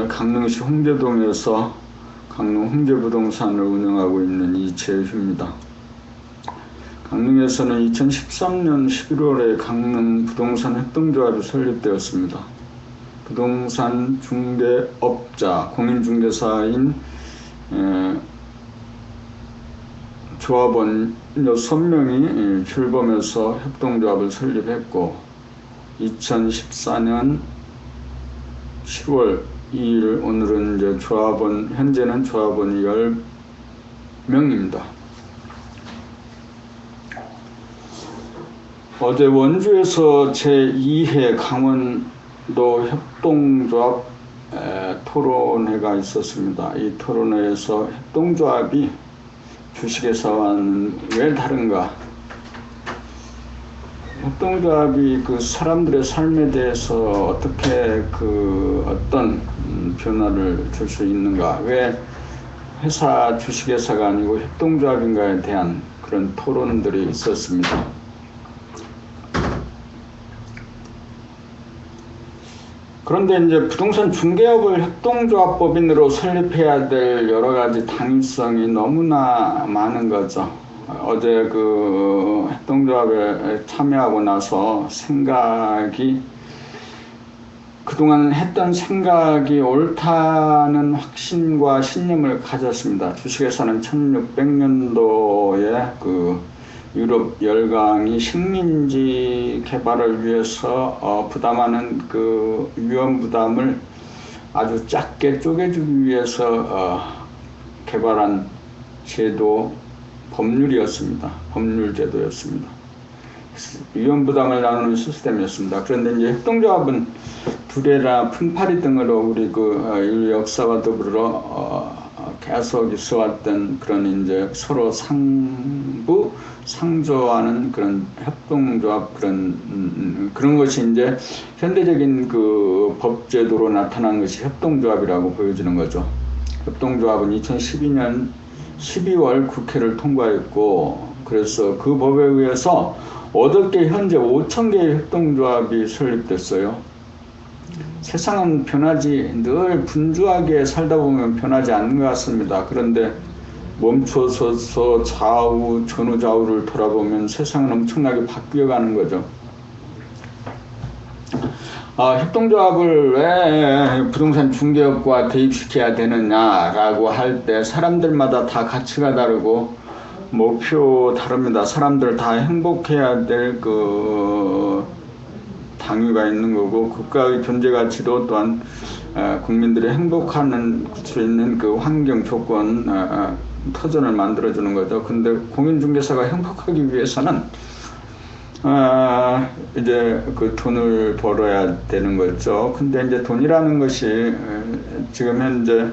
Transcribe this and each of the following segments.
강릉시 홍제동에서 강릉 홍제부동산을 운영하고 있는 이재휴입니다. 강릉에서는 2013년 11월에 강릉 부동산 협동조합이 설립되었습니다. 부동산 중개업자, 공인중개사인 조합원 6명이 출범해서 협동조합을 설립했고 2014년 10월 2일 오늘은 이제 현재는 조합원이 10명입니다. 어제 원주에서 제2회 강원도 협동조합 토론회가 있었습니다. 이 토론회에서 협동조합이 주식회사와는 왜 다른가? 협동조합이 그 사람들의 삶에 대해서 어떻게 어떤 변화를 줄 수 있는가? 왜 주식회사가 아니고 협동조합인가에 대한 그런 토론들이 있었습니다. 그런데 이제 부동산 중개업을 협동조합법인으로 설립해야 될 여러 가지 당위성이 너무나 많은 거죠. 어제 그 협동조합에 참여하고 나서 그동안 했던 생각이 옳다는 확신과 신념을 가졌습니다. 주식회사는 1600년도에 유럽 열강이 식민지 개발을 위해서 부담하는 그 위험 부담을 아주 작게 쪼개주기 위해서 개발한 법률이었습니다. 법률제도였습니다. 위험 부담을 나누는 시스템이었습니다. 그런데 이제 협동조합은 두레라, 품팔이 등으로 우리 인류 역사와 더불어 계속 있어왔던 그런 이제 서로 상조하는 그런 협동조합 그런 것이 이제 현대적인 그 법제도로 나타난 것이 협동조합이라고 보여지는 거죠. 협동조합은 2012년 12월 국회를 통과했고, 그래서 그 법에 의해서 8개 현재 5,000개의 협동조합이 설립됐어요. 세상은 늘 분주하게 살다 보면 변하지 않는 것 같습니다. 그런데 멈춰서서 전후 좌우를 돌아보면 세상은 엄청나게 바뀌어가는 거죠. 협동조합을 왜 부동산 중개업과 대입시켜야 되느냐라고 할 때 사람들마다 다 가치가 다르고 목표 다릅니다. 사람들 다 행복해야 될 당위가 있는 거고, 국가의 존재 가치도 또한 국민들이 행복할 수 있는 그 환경 조건 터전을 만들어주는 거죠. 근데 공인중개사가 행복하기 위해서는 이제 그 돈을 벌어야 되는 거죠. 근데 이제 돈이라는 것이 지금 현재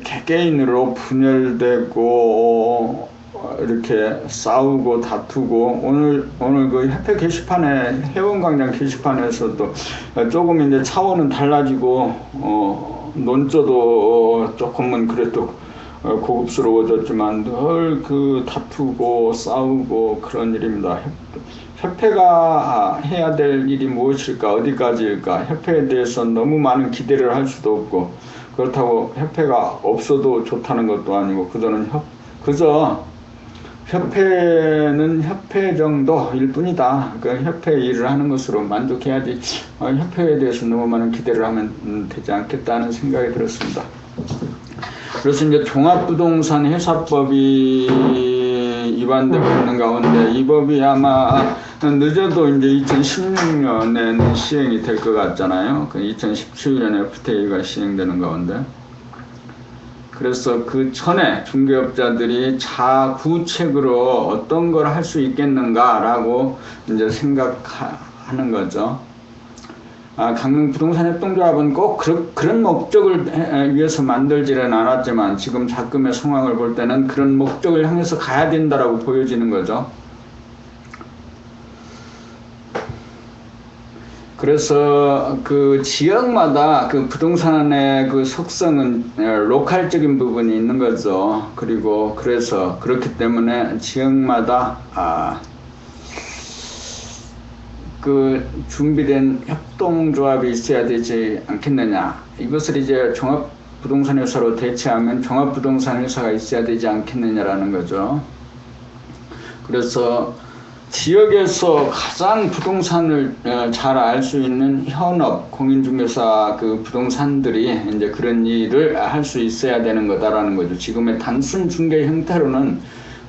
개개인으로 분열되고 이렇게 싸우고 다투고, 오늘 그 협회 게시판에, 회원광장 게시판에서도 조금 이제 차원은 달라지고 논조도 조금은 그래도 고급스러워졌지만 늘 다투고 싸우고 그런 일입니다. 협회가 해야 될 일이 무엇일까? 어디까지일까? 협회에 대해서 너무 많은 기대를 할 수도 없고, 그렇다고 협회가 없어도 좋다는 것도 아니고, 그저 협회는 협회 정도일 뿐이다. 협회 일을 하는 것으로 만족해야지, 협회에 대해서 너무 많은 기대를 하면 되지 않겠다는 생각이 들었습니다. 그래서 이제 종합부동산 회사법이 위반되고 있는 가운데, 이 법이 아마 늦어도 이제 2016년에는 시행이 될 것 같잖아요. 2017년에 FTA가 시행되는 가운데. 그래서 그 전에 중개업자들이 구체적으로 어떤 걸 할 수 있겠는가라고 이제 생각하는 거죠. 강릉 부동산 협동조합은 꼭 그런 목적을 위해서 만들지는 않았지만, 지금 작금의 상황을 볼 때는 그런 목적을 향해서 가야 된다라고 보여지는 거죠. 그래서 그 지역마다 그 부동산의 그 속성은 로컬적인 부분이 있는 거죠. 그래서 그렇기 때문에 지역마다 그 준비된 협동조합이 있어야 되지 않겠느냐. 이것을 이제 종합부동산회사로 대체하면 종합부동산회사가 있어야 되지 않겠느냐라는 거죠. 그래서 지역에서 가장 부동산을 잘 알 수 있는 현업, 공인중개사 그 부동산들이 이제 그런 일을 할 수 있어야 되는 거다라는 거죠. 지금의 단순 중개 형태로는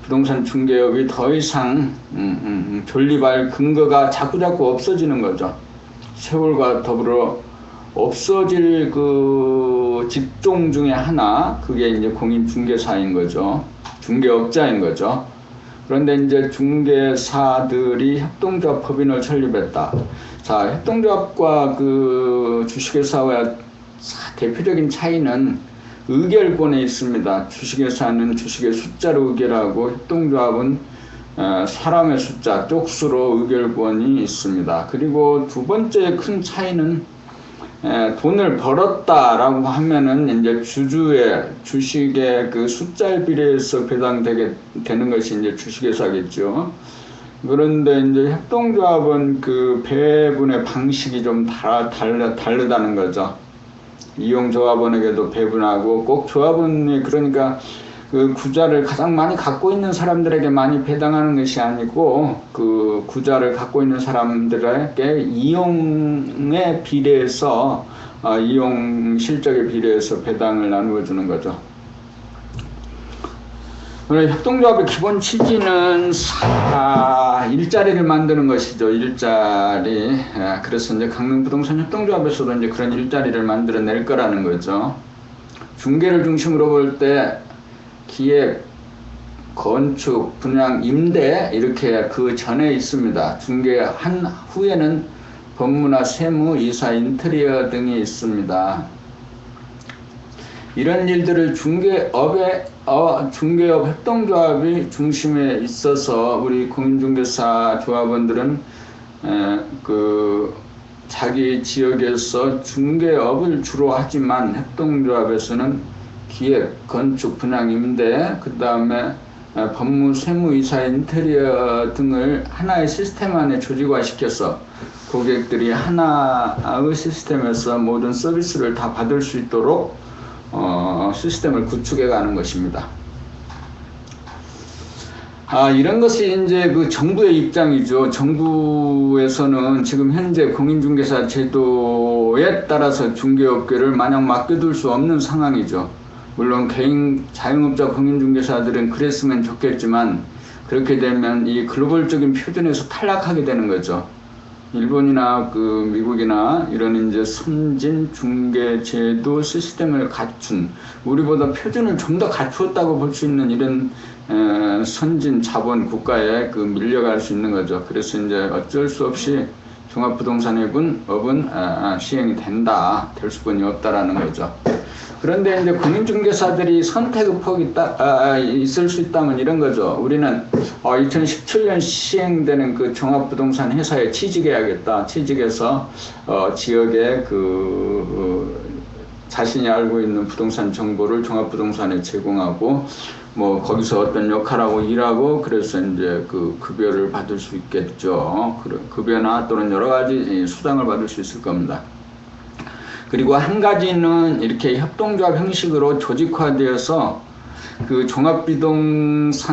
부동산 중개업이 더 이상 존립할 근거가 자꾸자꾸 없어지는 거죠. 세월과 더불어 없어질 그 직종 중에 하나, 그게 이제 공인중개사인 거죠. 중개업자인 거죠. 그런데 이제 중개사들이 협동조합 법인을 설립했다. 자, 협동조합과 그 주식회사와 대표적인 차이는 의결권에 있습니다. 주식회사는 주식의 숫자로 의결하고 협동조합은 사람의 숫자, 쪽수로 의결권이 있습니다. 그리고 두 번째 큰 차이는 돈을 벌었다라고 하면은 이제 주식의 그 숫자에 비례해서 배당되게 되는 것이 이제 주식회사겠죠. 그런데 이제 협동조합은 그 배분의 방식이 좀 다르다는 거죠. 이용조합원에게도 배분하고 꼭 조합원이 그러니까 그 구자를 가장 많이 갖고 있는 사람들에게 많이 배당하는 것이 아니고 그 구자를 갖고 있는 사람들에게 이용에 비례해서 이용 실적에 비례해서 배당을 나누어 주는 거죠. 협동조합의 기본 취지는 일자리를 만드는 것이죠. 일자리. 그래서 이제 강릉부동산 협동조합에서도 이제 그런 일자리를 만들어낼 거라는 거죠. 중개를 중심으로 볼 때 기획, 건축, 분양, 임대 이렇게 그 전에 있습니다. 중개한 후에는 법무나 세무, 이사, 인테리어 등이 있습니다. 이런 일들을 중개업 협동조합이 중심에 있어서 우리 공인중개사 조합원들은 그 자기 지역에서 중개업을 주로 하지만 협동조합에서는 기획, 건축, 분양, 임대, 그 다음에 법무, 세무, 이사, 인테리어 등을 하나의 시스템 안에 조직화시켜서 고객들이 하나의 시스템에서 모든 서비스를 다 받을 수 있도록 시스템을 구축해 가는 것입니다. 이런 것이 이제 그 정부의 입장이죠. 정부에서는 지금 현재 공인중개사 제도에 따라서 중개업계를 마냥 맡겨둘 수 없는 상황이죠. 물론 개인 자영업자 공인중개사들은 그랬으면 좋겠지만 그렇게 되면 이 글로벌적인 표준에서 탈락하게 되는 거죠. 일본이나 그 미국이나 이런 이제 선진 중개 제도 시스템을 갖춘 우리보다 표준을 좀 더 갖추었다고 볼 수 있는 이런 선진 자본 국가에 그 밀려갈 수 있는 거죠. 그래서 이제 어쩔 수 없이 종합부동산업은 시행이 될 수뿐이 없다라는 거죠. 그런데 이제 공인중개사들이 선택의 폭이 있을 수 있다면 이런 거죠. 우리는 2017년 시행되는 그 종합부동산 회사에 취직해야겠다. 취직해서 지역에 자신이 알고 있는 부동산 정보를 종합부동산에 제공하고 뭐 거기서 어떤 역할하고 일하고 그래서 이제 그 급여를 받을 수 있겠죠. 급여나 또는 여러 가지 수당을 받을 수 있을 겁니다. 그리고 한 가지는 이렇게 협동조합 형식으로 조직화되어서 그 종합부동산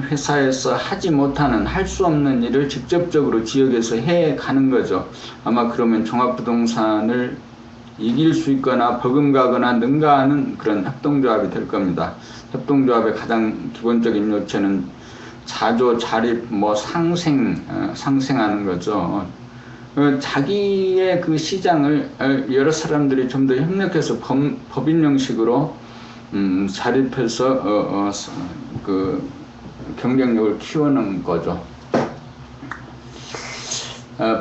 회사에서 하지 못하는, 할 수 없는 일을 직접적으로 지역에서 해 가는 거죠. 아마 그러면 종합부동산을 이길 수 있거나 버금가거나 능가하는 그런 협동조합이 될 겁니다. 협동조합의 가장 기본적인 요체는 자조, 자립, 상생하는 거죠. 자기의 그 시장을 여러 사람들이 좀 더 협력해서 법인 형식으로 자립해서 그 경쟁력을 키우는 거죠.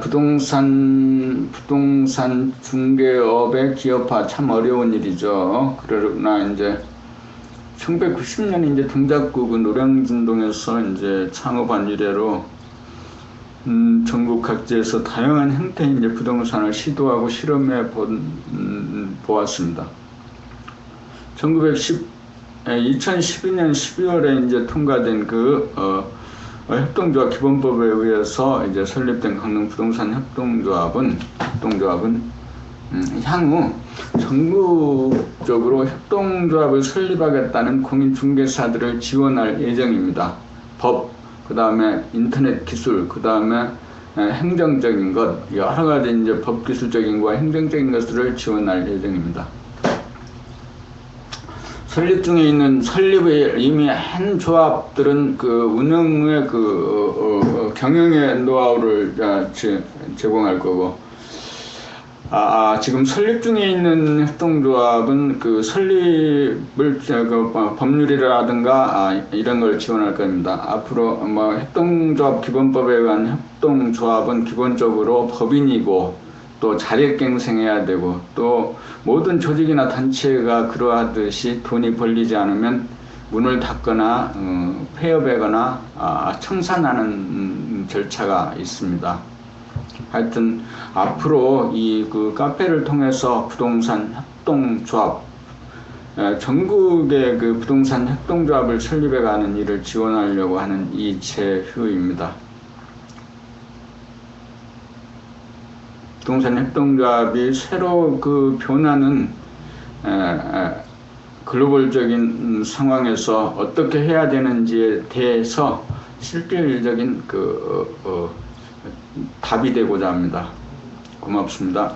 부동산 중개업의 기업화 참 어려운 일이죠. 그러나 이제 1990년 이제 동작구 노량진동에서 이제 창업한 이래로 전국 각지에서 다양한 형태의 이제 부동산을 시도하고 실험해 보았습니다. 2012년 12월에 이제 통과된 협동조합 기본법에 의해서 이제 설립된 강릉 부동산 협동조합은 향후 전국적으로 협동조합을 설립하겠다는 공인중개사들을 지원할 예정입니다. 법, 그 다음에 인터넷 기술, 그 다음에 행정적인 것, 여러 가지 이제 법 기술적인 것과 행정적인 것들을 지원할 예정입니다. 설립 중에 있는 설립을 이미 한 조합들은 그 운영의 경영의 노하우를 제공할 거고, 지금 설립 중에 있는 협동조합은 그 설립을 법률이라든가 이런 걸 지원할 겁니다. 앞으로 뭐 협동조합 기본법에 의한 협동조합은 기본적으로 법인이고 또 자력갱생해야 되고 또 모든 조직이나 단체가 그러하듯이 돈이 벌리지 않으면 문을 닫거나 폐업하거나 청산하는 절차가 있습니다. 하여튼 앞으로 이 그 카페를 통해서 부동산 협동조합 전국의 그 부동산 협동조합을 설립해가는 일을 지원하려고 하는 이재휴입니다. 부동산 협동조합이 새로 그 변하는 글로벌적인 상황에서 어떻게 해야 되는지에 대해서 실질적인 답이 되고자 합니다. 고맙습니다.